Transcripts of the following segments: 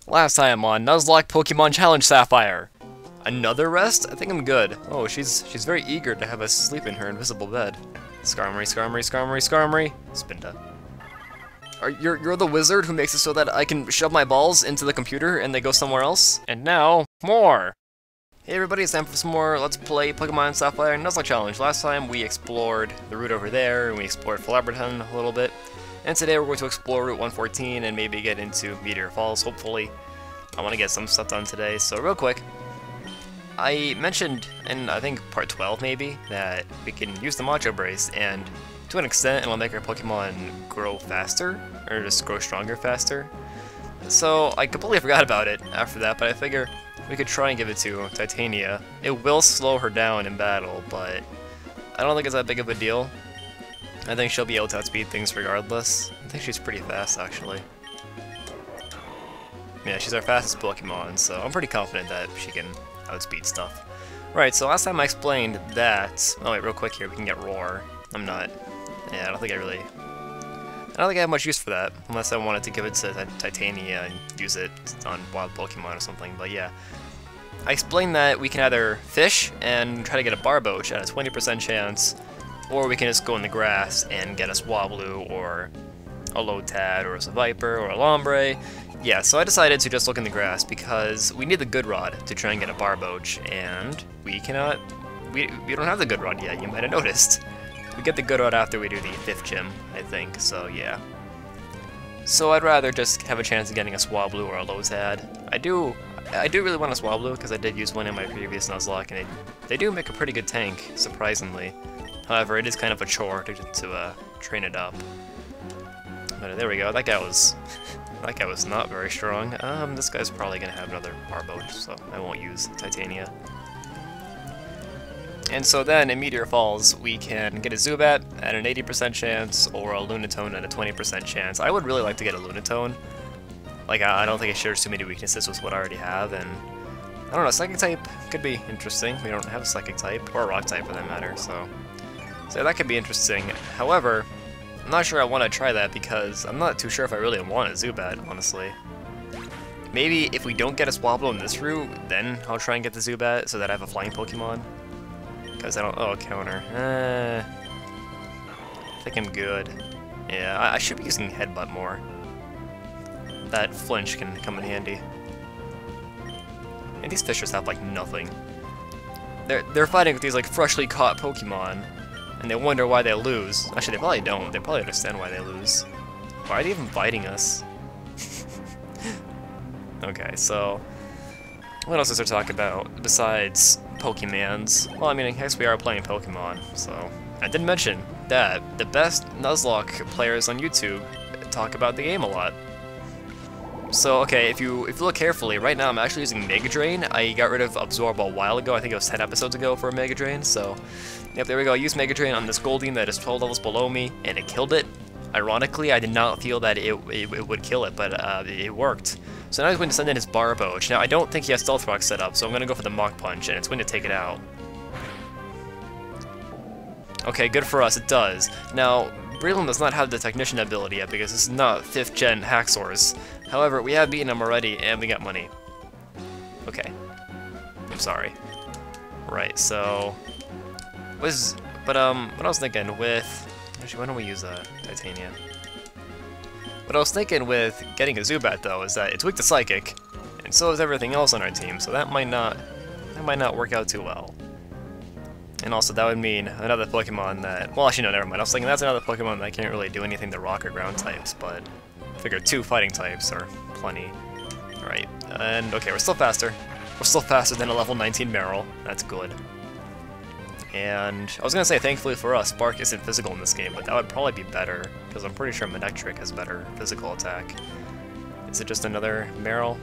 Last time on Nuzlocke Pokemon Challenge Sapphire. Another rest? I think I'm good. Oh, she's very eager to have us sleep in her invisible bed. Skarmory, Skarmory, Skarmory, Skarmory. Spinda. You're the wizard who makes it so that I can shove my balls into the computer and they go somewhere else? And now, more! Hey everybody, it's time for some more Let's Play Pokemon Sapphire Nuzlocke Challenge. Last time we explored the route over there, and we explored Flabberton a little bit. And today we're going to explore Route 114 and maybe get into Meteor Falls, hopefully. I want to get some stuff done today, so real quick. I mentioned in, I think, part 12 maybe, that we can use the Macho Brace, and to an extent it'll make our Pokemon grow faster, or just grow stronger faster. So I completely forgot about it after that, but I figure we could try and give it to Titania. It will slow her down in battle, but I don't think it's that big of a deal. I think she'll be able to outspeed things regardless. I think she's pretty fast, actually. Yeah, she's our fastest Pokemon, so I'm pretty confident that she can outspeed stuff. Right, so last time I explained that... Oh wait, real quick here, we can get Roar. I don't think I have much use for that, unless I wanted to give it to Titania and use it on wild Pokemon or something, but yeah. I explained that we can either fish and try to get a Barboach at a 20% chance, or we can just go in the grass and get a Swablu, or a Lotad, or a Viper, or a Lombre. Yeah, so I decided to just look in the grass because we need the Good Rod to try and get a Barboach, and we cannot... We don't have the Good Rod yet, you might have noticed. We get the Good Rod after we do the 5th gym, I think, so yeah. So I'd rather just have a chance of getting a Swablu or a Lotad. I do really want a Swablu because I did use one in my previous Nuzlocke, and they do make a pretty good tank, surprisingly. However, it is kind of a chore to train it up. But there we go. That guy was not very strong. This guy's probably gonna have another Barboach, so I won't use Titania. And so then in Meteor Falls, we can get a Zubat at an 80% chance, or a Lunatone at a 20% chance. I would really like to get a Lunatone. Like, I don't think it shares too many weaknesses with what I already have, and I don't know, Psychic type could be interesting. We don't have a Psychic type, or a Rock type for that matter, so that could be interesting. However, I'm not sure I want to try that because I'm not too sure if I really want a Zubat, honestly. Maybe if we don't get a Swablu in this route, then I'll try and get the Zubat so that I have a flying Pokemon. Because I don't... Oh, counter. I think I'm good. Yeah, I should be using Headbutt more. That flinch can come in handy. And these fishers have, like, nothing. They're fighting with these, like, freshly caught Pokemon. And they wonder why they lose. Actually, they probably don't. They probably understand why they lose. Why are they even fighting us? Okay, so... What else is there to talk about besides Pokemons? Well, I mean, I guess we are playing Pokemon, so... I did mention that the best Nuzlocke players on YouTube talk about the game a lot. So, okay, if you look carefully, right now I'm actually using Mega Drain. I got rid of Absorb a while ago, I think it was 10 episodes ago for Mega Drain, so... Yep, there we go, I used Mega Drain on this Goldeen that is 12 levels below me, and it killed it. Ironically, I did not feel that it would kill it, but it worked. So now he's going to send in his Barboach. Now, I don't think he has Stealth Rock set up, so I'm going to go for the Mach Punch, and it's going to take it out. Okay, good for us, it does. Now, Breland does not have the Technician ability yet, because this is not 5th gen Haxorus. However, we have beaten him already, and we got money. Okay. I'm sorry. Right, so... what I was thinking with... Actually, why don't we use Titania? What I was thinking with getting a Zubat, though, is that it's weak to Psychic, and so is everything else on our team, so that might not work out too well. And also, that would mean another Pokemon that... Well, actually, no, never mind. I was thinking that's another Pokemon that can't really do anything to Rock or Ground types, but I figure 2 fighting types are plenty. Alright, and okay, we're still faster. We're still faster than a level 19 Meryl. That's good. And I was gonna say, thankfully for us, Spark isn't physical in this game, but that would probably be better, because I'm pretty sure Manectric has better physical attack. Is it just another Meryl?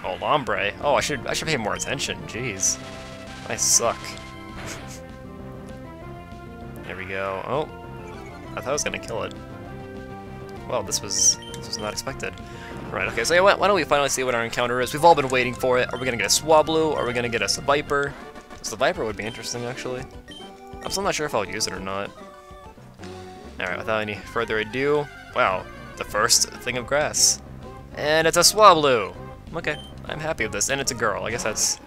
Oh, Lombre. Oh, I should pay more attention. Jeez, I suck. There we go. Oh, I thought I was gonna kill it. Well, this was not expected. Right. Okay. So yeah, why don't we finally see what our encounter is? We've all been waiting for it. Are we gonna get a Swablu? Are we gonna get a Viper? So the Viper would be interesting, actually. I'm still not sure if I'll use it or not. Alright, without any further ado, wow, the first thing of grass. And it's a Swablu! Okay, I'm happy with this, and it's a girl. I guess that's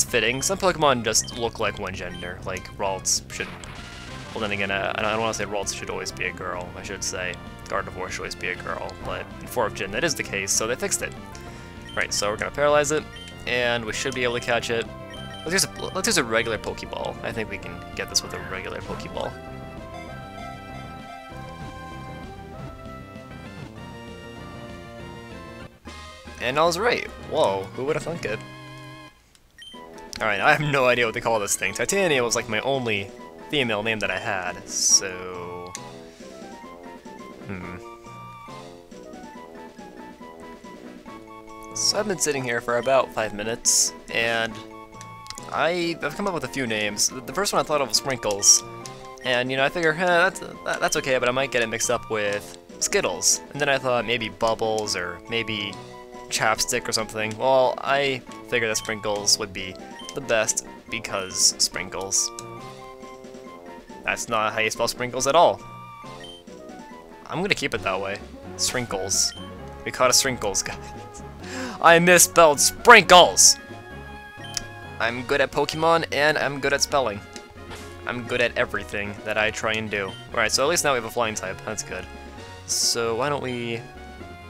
fitting. Some Pokemon just look like one gender, like Ralts should. Well, then again, I don't want to say Ralts should always be a girl. I should say Gardevoir should always be a girl, but in 4th Gen that is the case, so they fixed it. Right, so we're gonna paralyze it, and we should be able to catch it. Let's use a regular Pokeball. I think we can get this with a regular Pokeball. And I was right. Whoa, who would have thunk it? Alright, I have no idea what to call this thing. Titania was like my only female name that I had, so... So I've been sitting here for about 5 minutes, and I've come up with a few names. The first one I thought of was Srinkles, and you know, I figure, that's okay, but I might get it mixed up with Skittles. And then I thought maybe Bubbles, or maybe Chapstick or something. Well, I figured that Sprinkles would be the best because Sprinkles. That's not how you spell Sprinkles at all. I'm gonna keep it that way. Srinkles. We caught a Srinkles, guys. I misspelled Sprinkles! I'm good at Pokemon, and I'm good at spelling. I'm good at everything that I try and do. Alright, so at least now we have a flying type. That's good. So why don't we...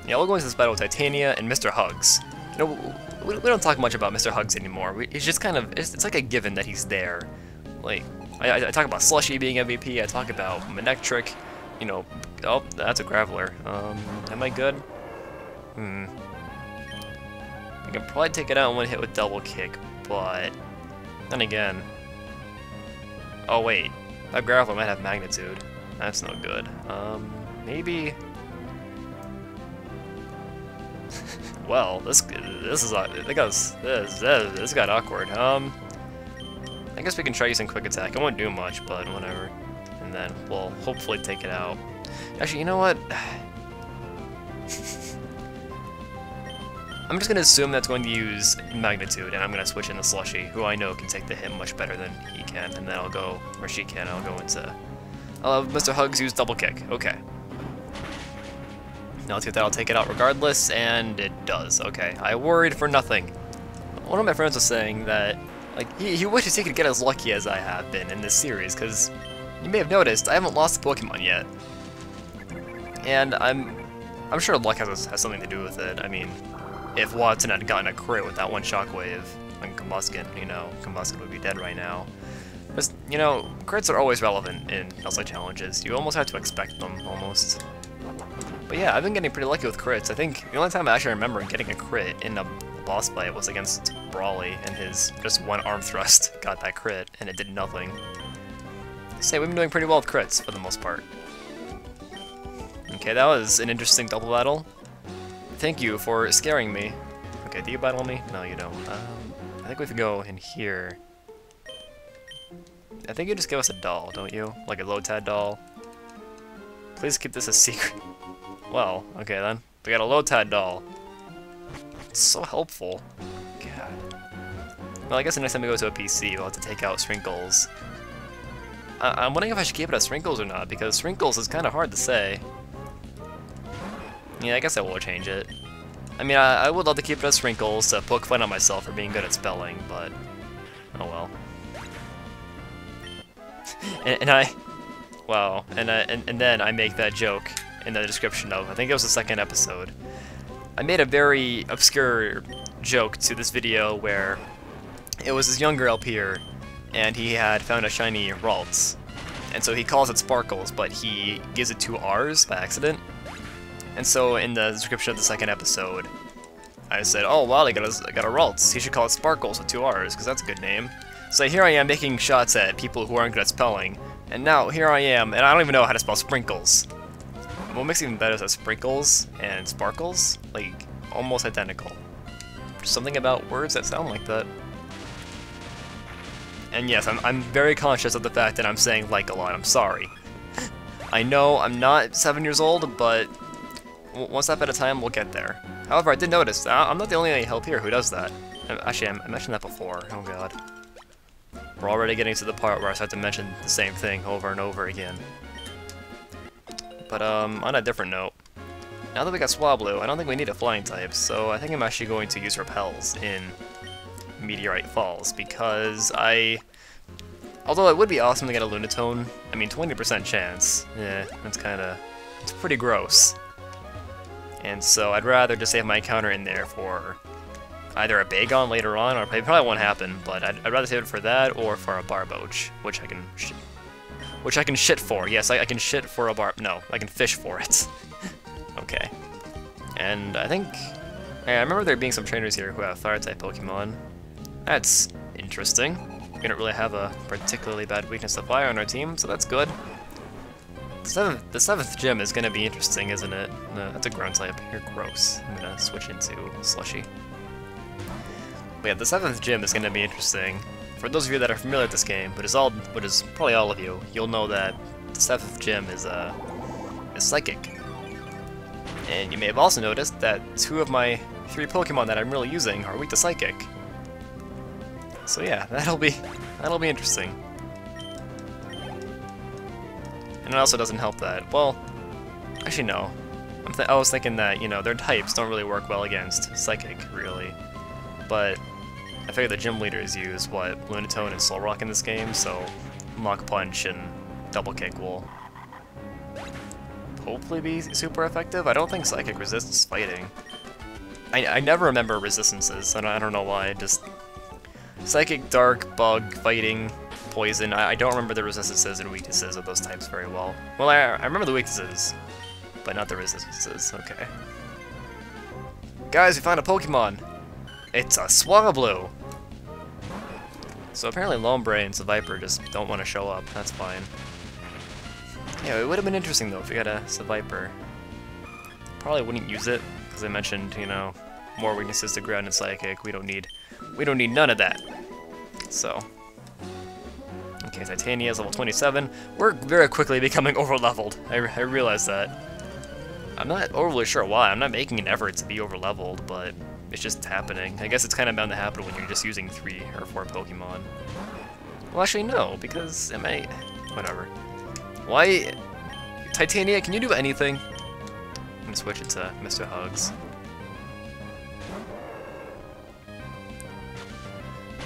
Yeah, we'll go into this battle with Titania and Mr. Hugs. You know, we don't talk much about Mr. Hugs anymore. He's just kind of... It's like a given that he's there. Like, I talk about Slushy being MVP, I talk about Manectric, you know... Oh, that's a Graveler. Am I good? I can probably take it out in one hit with Double Kick, but... Then again... Oh wait, that Graveler might have Magnitude. That's no good. Maybe... Well, this got awkward. I guess we can try using Quick Attack. It won't do much, but whatever. And then we'll hopefully take it out. Actually, you know what? I'm just gonna assume that's going to use Magnitude, and I'm gonna switch into Slushy, who I know can take the hit much better than he can. And then I'll go, or she can. I'll go into. I'll have Mr. Hugs use Double Kick. Okay. Now let's get that, I'll take it out regardless, and it does. Okay, I worried for nothing. One of my friends was saying that, like, he wishes he could get as lucky as I have been in this series, because you may have noticed, I haven't lost a Pokemon yet. And I'm sure luck has something to do with it. I mean, if Watson had gotten a crit with that one Shockwave on Combuskin, you know, Combuskin would be dead right now. Just, you know, crits are always relevant in Nuzlocke challenges. You almost have to expect them, almost. But yeah, I've been getting pretty lucky with crits. I think the only time I actually remember getting a crit in a boss fight was against Brawly, and his just one arm thrust got that crit, and it did nothing. Say, we've been doing pretty well with crits, for the most part. Okay, that was an interesting double battle. Thank you for scaring me. Okay, do you battle me? No, you don't. I think we have to go in here. I think you just give us a doll, don't you? Like a Lotad doll. Please keep this a secret. Well, okay then. We got a Lotad doll. It's so helpful. God. Well, I guess the next time we go to a PC, we'll have to take out Srinkles. I'm wondering if I should keep it as Srinkles or not, because Srinkles is kind of hard to say. Yeah, I guess I will change it. I mean, I would love to keep it as Srinkles to poke fun at myself for being good at spelling, but... Oh well. Wow, and then I make that joke in the description of, I think it was the second episode. I made a very obscure joke to this video where it was this young girl here, and he had found a shiny Ralts. And so he calls it Sparkles, but he gives it 2 R's by accident. And so in the description of the second episode, I said, oh wow, they got a Ralts. He should call it Sparkles with 2 R's, because that's a good name. So here I am making shots at people who aren't good at spelling. And now, here I am, and I don't even know how to spell Sprinkles. What makes it even better is that Sprinkles and Sparkles, like, almost identical. There's something about words that sound like that. And yes, I'm very conscious of the fact that I'm saying like a lot, I'm sorry. I know I'm not 7 years old, but one step at a time, we'll get there. However, I did notice, I'm not the only help here who does that. Actually, I mentioned that before, oh god. We're already getting to the part where I start to mention the same thing over and over again. But on a different note, now that we got Swablu, I don't think we need a flying type, so I think I'm actually going to use Repels in Meteorite Falls, because although it would be awesome to get a Lunatone, I mean, 20% chance, yeah, it's pretty gross. And so I'd rather just save my counter in there for either a Bagon later on, or it probably won't happen, but I'd rather save it for that or for a Barboach, which I can shit for. Yes, I can shit for a no, I can fish for it. Okay. And I think, I remember there being some trainers here who have Fire-type Pokemon. That's interesting. We don't really have a particularly bad weakness to fire on our team, so that's good. The seventh gym is gonna be interesting, isn't it? No, that's a ground type. You're gross. I'm gonna switch into Slushy. But yeah, the 7th gym is gonna be interesting. For those of you that are familiar with this game, but is probably all of you, you'll know that the 7th gym is Psychic. And you may have also noticed that 2 of my 3 Pokemon that I'm really using are weak to Psychic. So yeah, that'll be interesting. And it also doesn't help that, well, actually no. I was thinking that, you know, their types don't really work well against Psychic, really. But I figure the gym leaders use, what, Lunatone and Solrock in this game, so Mach Punch and Double Kick will hopefully be super effective. I don't think Psychic resists fighting. I never remember resistances, and I don't know why, just Psychic, Dark, Bug, Fighting, Poison. I don't remember the resistances and weaknesses of those types very well. Well, I remember the weaknesses, but not the resistances. Okay. Guys, we found a Pokemon! It's a Swablu! So apparently Lombre and Seviper just don't want to show up. That's fine. Yeah, it would have been interesting though if we had a Seviper. Probably wouldn't use it, because I mentioned, you know, more weaknesses to Ground and Psychic. We don't need none of that. So. Okay, Titania is level 27. We're very quickly becoming over-leveled. I realize that. I'm not overly sure why. I'm not making an effort to be over-leveled, but it's just happening. I guess it's kind of bound to happen when you're just using 3 or 4 Pokemon. Well, actually, no, because it might... Whatever. Why... Titania, can you do anything? I'm gonna switch it to Mr. Hugs.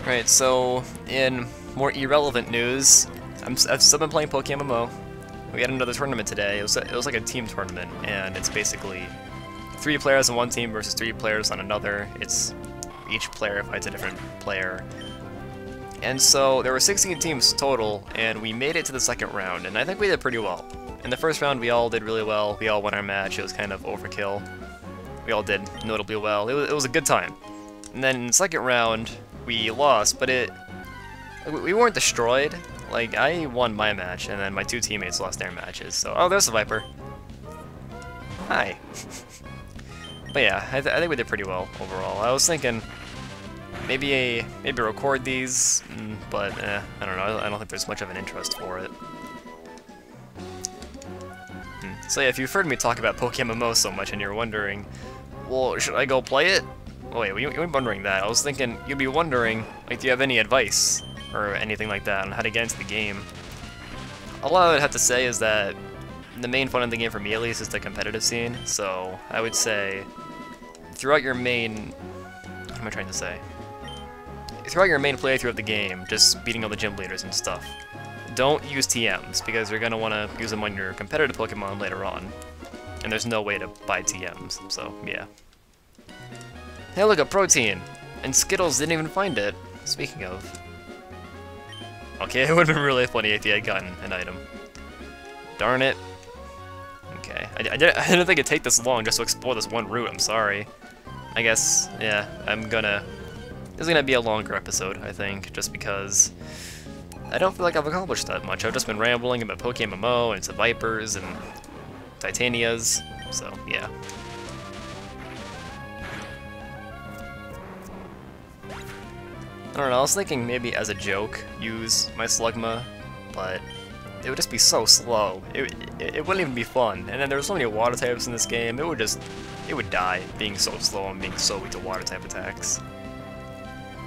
Right, so, in more irrelevant news, I've still been playing Pokémon MMO. We had another tournament today. It was like a team tournament, and it's basically 3 players on one team versus 3 players on another. It's each player fights a different player. And so there were 16 teams total, and we made it to the 2nd round, and I think we did pretty well. In the 1st round, we all did really well. We all won our match. It was kind of overkill. We all did notably well. It was a good time. And then in the 2nd round, we lost, but we weren't destroyed. Like, I won my match, and then my 2 teammates lost their matches, so... Oh, there's a Viper. Hi. But yeah, I think we did pretty well overall. I was thinking maybe record these, but I don't know. I don't think there's much of an interest for it. So yeah, if you've heard me talk about Pokémon MMO so much and you're wondering, well, should I go play it? Oh wait, you weren't wondering that. I was thinking you'd be wondering, like, do you have any advice or anything like that on how to get into the game? All I would have to say is that the main fun of the game for me, at least, is the competitive scene. So I would say throughout your main... What am I trying to say? Throughout your main playthrough of the game, just beating all the gym leaders and stuff, don't use TMs, because you're going to want to use them on your competitive Pokemon later on. And there's no way to buy TMs, so yeah. Hey look, a protein! And Skittles didn't even find it. Speaking of... Okay, it would have been really funny if he had gotten an item. Darn it. Okay, I didn't think it'd take this long just to explore this one route, I'm sorry. I guess, yeah, this is gonna be a longer episode, I think, just because I don't feel like I've accomplished that much. I've just been rambling about Pokémon MMO and Vipers and Titanias, so yeah. I don't know, I was thinking maybe as a joke, use my Slugma, but it would just be so slow. It wouldn't even be fun. And then there were so many water types in this game, it would die being so slow and being so weak to water type attacks.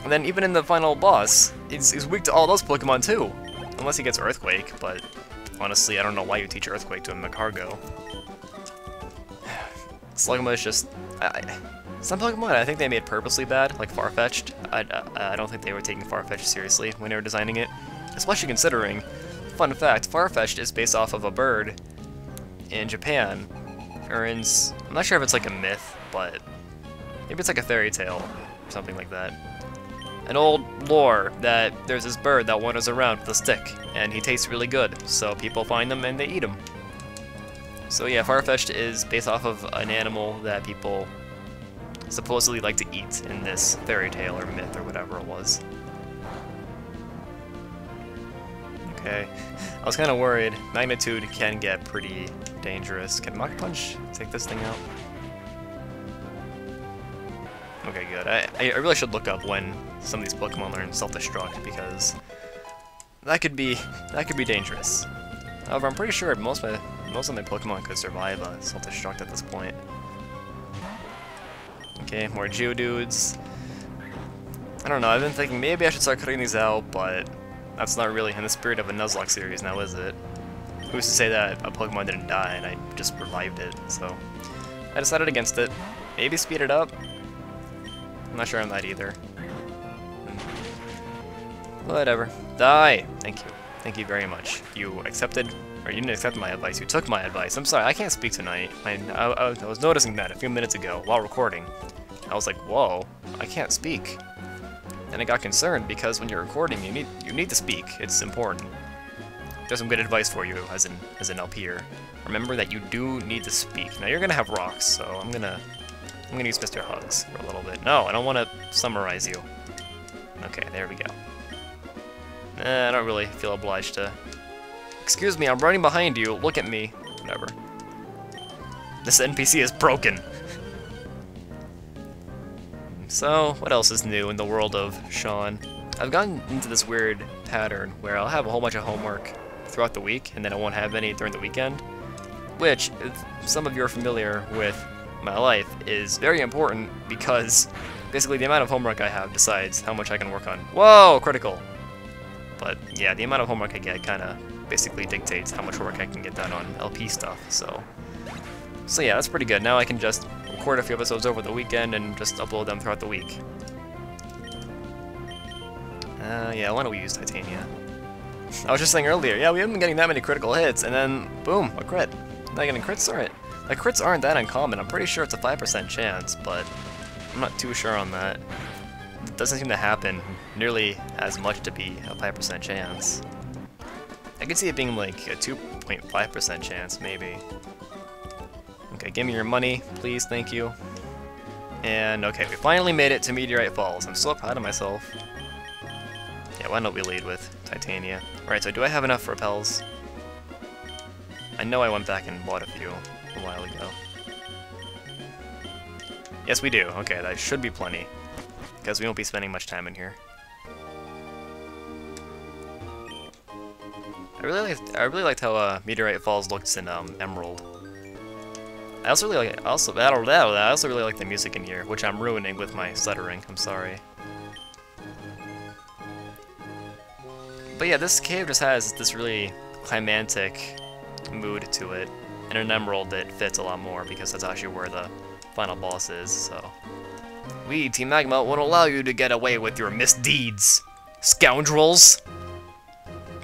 And then even in the final boss, he's weak to all those Pokemon too. Unless he gets Earthquake, but honestly, I don't know why you teach Earthquake to a Magcargo. Slugma is just... some Pokemon I think they made purposely bad, like Farfetch'd. I don't think they were taking Farfetch'd seriously when they were designing it. Especially considering, fun fact, Farfetch'd is based off of a bird in Japan. Or in... I'm not sure if it's like a myth, but maybe it's like a fairy tale or something like that. An old lore that there's this bird that wanders around with a stick, and he tastes really good, so people find them and they eat him. So yeah, Farfetch'd is based off of an animal that people supposedly like to eat in this fairy tale or myth or whatever it was. Okay, I was kind of worried. Magnitude can get pretty dangerous. Can Mach Punch take this thing out? Okay, good. I really should look up when some of these Pokemon learn self-destruct, because that could be dangerous. However, I'm pretty sure most of my Pokemon could survive a self-destruct at this point. Okay, more Geodudes. I don't know, I've been thinking maybe I should start cutting these out, but that's not really in the spirit of a Nuzlocke series now, is it? Who's to say that a Pokemon didn't die and I just revived it, so... I decided against it. Maybe speed it up? I'm not sure on that either. Whatever. Die! Thank you. Thank you very much. You accepted... Or you didn't accept my advice, you took my advice. I'm sorry, I can't speak tonight. I was noticing that a few minutes ago while recording. I was like, whoa, I can't speak. And I got concerned because when you're recording, you need to speak. It's important. There's some good advice for you as an LPer. Remember that you do need to speak. Now you're gonna have rocks, so I'm gonna use Mr. Hugs for a little bit. No, I don't want to summarize you. Okay, there we go. I don't really feel obliged to. Excuse me, I'm running behind you. Look at me. Whatever. This NPC is broken. So, what else is new in the world of Sean? I've gotten into this weird pattern where I'll have a whole bunch of homework throughout the week, and then I won't have any during the weekend. Which, if some of you are familiar with my life, is very important because basically the amount of homework I have decides how much I can work on. Whoa, critical! But yeah, the amount of homework I get kind of basically dictates how much work I can get done on LP stuff, so yeah, that's pretty good. Now I can just record a few episodes over the weekend and just upload them throughout the week. Yeah, why don't we use Titania? I was just saying earlier, yeah, we haven't been getting that many critical hits, and then, boom, a crit. Not getting crits, alright. Like, crits aren't that uncommon. I'm pretty sure it's a 5% chance, but I'm not too sure on that. It doesn't seem to happen nearly as much to be a 5% chance. I could see it being like a 2.5% chance, maybe. Okay, give me your money, please, thank you. And okay, we finally made it to Meteorite Falls. I'm so proud of myself. Yeah, why don't we lead with Titania? Alright, so do I have enough repels? I know I went back and bought a few a while ago. Yes, we do. Okay, that should be plenty. Because we won't be spending much time in here. I really liked how Meteorite Falls looks in Emerald. I also really like the music in here, which I'm ruining with my stuttering. I'm sorry. But yeah, this cave just has this really climatic mood to it. And in Emerald, it fits a lot more because that's actually where the final boss is. So, we, Team Magma, won't allow you to get away with your misdeeds, scoundrels.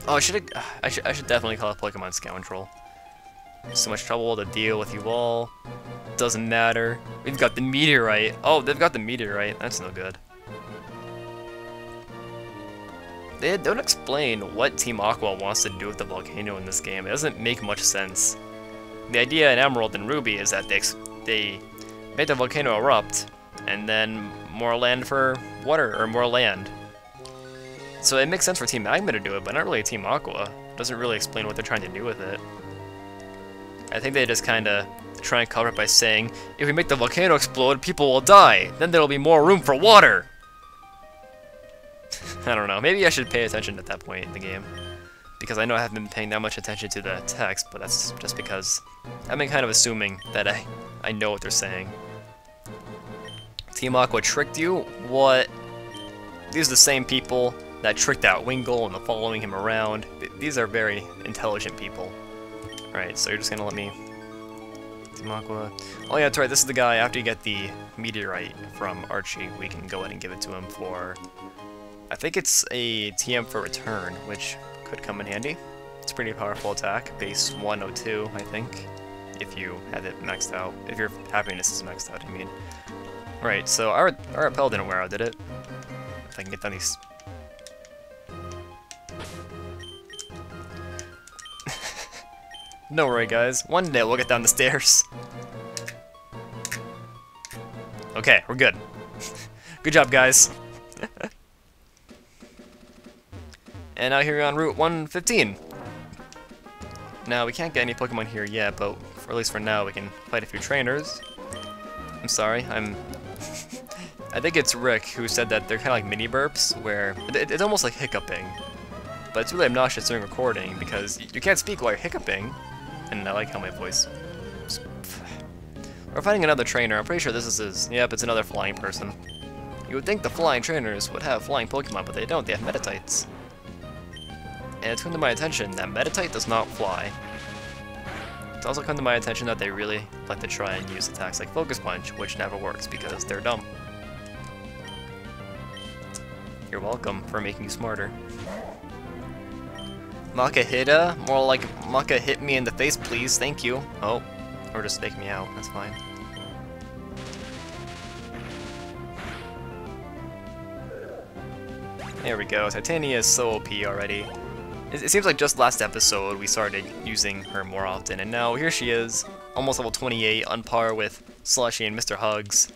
Oh, I should definitely call it Pokemon Scoundrel. So much trouble to deal with you all. Doesn't matter. We've got the meteorite. Oh, they've got the meteorite. That's no good. They don't explain what Team Aqua wants to do with the volcano in this game. It doesn't make much sense. The idea in Emerald and Ruby is that they make the volcano erupt, and then more land for water, or more land. So it makes sense for Team Magma to do it, but not really Team Aqua. It doesn't really explain what they're trying to do with it. I think they just kinda try and cover it by saying, if we make the volcano explode, people will die. Then there'll be more room for water. I don't know. Maybe I should pay attention at that point in the game. Because I know I haven't been paying that much attention to the text, but that's just because I've been kind of assuming that I know what they're saying. Team Aqua tricked you? What? These are the same people that tricked out Wingull and following him around. These are very intelligent people. Alright, so you're just gonna let me Team Aqua. Oh yeah, that's right, this is the guy, after you get the meteorite from Archie, we can go ahead and give it to him for... I think it's a TM for return, which could come in handy. It's a pretty powerful attack, base 102, I think, if you have it maxed out. If your happiness is maxed out, I mean. Right, so our repel didn't wear out, did it? If I can get down these... No worry, guys. One day we'll get down the stairs. Okay, we're good. Good job, guys. And now here we're on Route 115. Now, we can't get any Pokemon here yet, but at least for now, we can fight a few trainers. I'm sorry, I think it's Rick who said that they're kind of like mini burps, where it's almost like hiccuping. But it's really obnoxious during recording, because you can't speak while you're hiccuping. And I like how my voice... We're fighting another trainer. I'm pretty sure this is his... Yep, it's another flying person. You would think the flying trainers would have flying Pokemon, but they don't. They have Metatites. And it's come to my attention that Metatite does not fly. It's also come to my attention that they really like to try and use attacks like Focus Punch, which never works because they're dumb. You're welcome for making you smarter. Makahita? More like Maka hit me in the face, please. Thank you. Oh, or just take me out. That's fine. There we go. Titania is so OP already. It seems like just last episode we started using her more often, and now here she is, almost level 28, on par with Slushy and Mr. Hugs.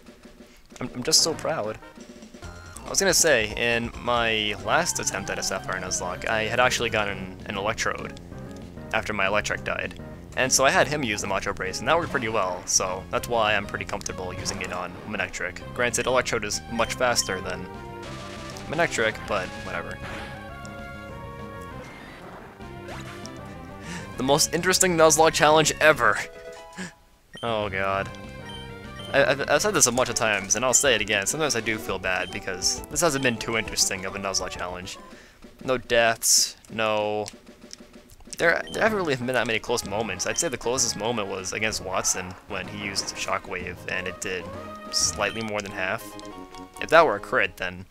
I'm just so proud. I was gonna say, in my last attempt at a Sapphire Nuzlocke, I had actually gotten an Electrode after my Electric died. And so I had him use the Macho Brace, and that worked pretty well, so that's why I'm pretty comfortable using it on Manectric. Granted, Electrode is much faster than Manectric, but whatever. The most interesting Nuzlocke challenge ever! Oh god. I've said this a bunch of times, and I'll say it again. Sometimes I do feel bad, because this hasn't been too interesting of a Nuzlocke challenge. No deaths, no... There haven't really been that many close moments. I'd say the closest moment was against Watson, when he used Shockwave, and it did slightly more than half. If that were a crit, then,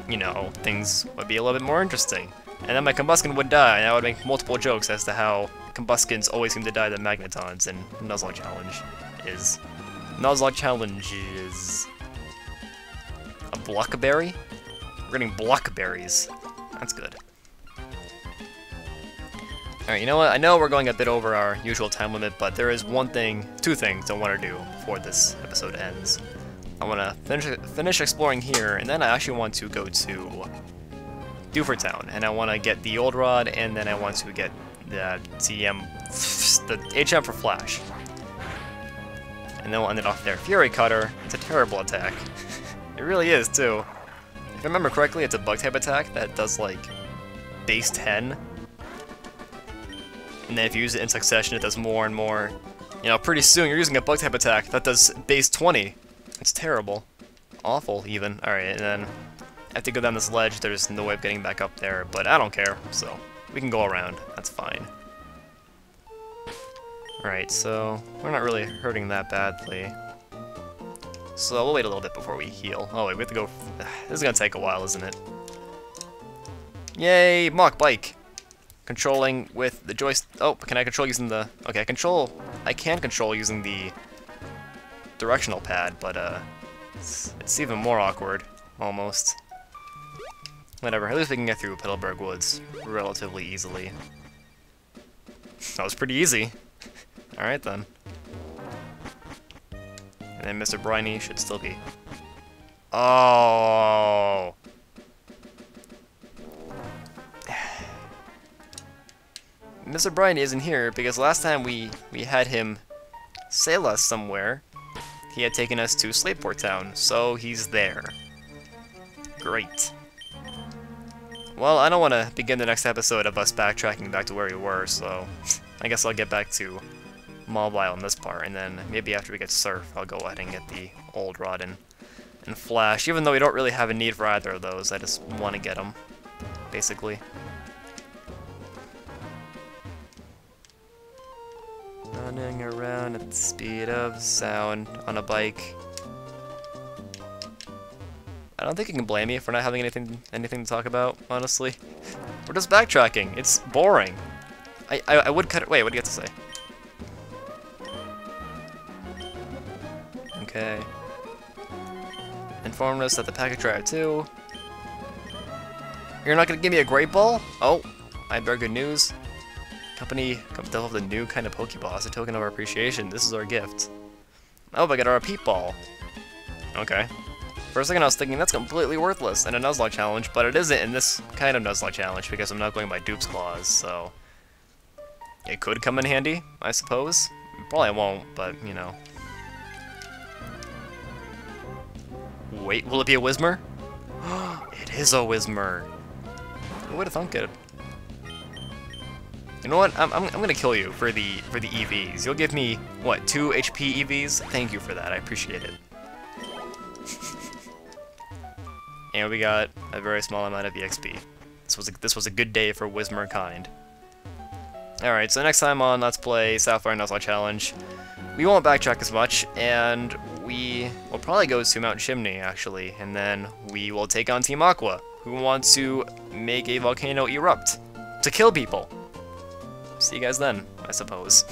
you know, things would be a little bit more interesting. And then my Combuskin would die, and I would make multiple jokes as to how Combuskins always seem to die to Magnetons, and Nuzlocke challenge is... Nuzlocke challenge is... a Blockberry? We're getting Blockberries. That's good. Alright, you know what? I know we're going a bit over our usual time limit, but there is two things I want to do before this episode ends. I want to finish exploring here, and then I actually want to go to Dewford Town, and I want to get the Old Rod, and then I want to get the HM for Flash. And then we'll end it off there. Fury Cutter, it's a terrible attack. It really is, too. If I remember correctly, it's a bug-type attack that does, like, base 10. And then if you use it in succession, it does more and more. You know, pretty soon you're using a bug-type attack that does base 20. It's terrible. Awful, even. Alright, and then I have to go down this ledge. There's no way of getting back up there, but I don't care, so we can go around. That's fine. Alright, so we're not really hurting that badly. So we'll wait a little bit before we heal. Oh wait, we have to go... This is gonna take a while, isn't it? Yay! Mach Bike! Controlling with the joystick... Oh, can I control using the... Okay, I can control using the directional pad, but it's even more awkward, almost. Whatever, at least we can get through Petalburg Woods relatively easily. That was pretty easy. Alright then. And then Mr. Briny should still be... Oh! Mr. Briny isn't here because last time we had him sail us somewhere, he had taken us to Slateport Town, so he's there. Great. Well, I don't want to begin the next episode of us backtracking back to where we were, so I guess I'll get back to Mobile in this part, and then maybe after we get Surf, I'll go ahead and get the Old Rod and Flash, even though we don't really have a need for either of those. I just want to get them, basically. Running around run at the speed of sound on a bike. I don't think you can blame me for not having anything to talk about, honestly. We're just backtracking. It's boring. I would cut it. Wait, what do you have to say? Okay. Informed us that the package arrived too. You're not gonna give me a great ball? Oh, I have very good news. Company developed a new kind of Pokeball, a token of our appreciation. This is our gift. Oh, I got our repeat ball. Okay. For a second I was thinking that's completely worthless in a Nuzlocke challenge, but it isn't in this kind of Nuzlocke challenge because I'm not going by Dupe's Claws, so... It could come in handy, I suppose. Probably won't, but, you know. Wait, will it be a Whismur? It is a Whismur! Who would have thunk it? You know what? I'm gonna kill you for the EVs. You'll give me, what, 2 HP EVs? Thank you for that, I appreciate it. And we got a very small amount of EXP. This was a good day for Whismur kind. Alright, so next time on Let's Play Sapphire Nuzlocke Challenge, we won't backtrack as much, and we will probably go to Mount Chimney, actually, and then we will take on Team Aqua, who want to make a volcano erupt to kill people. See you guys then, I suppose.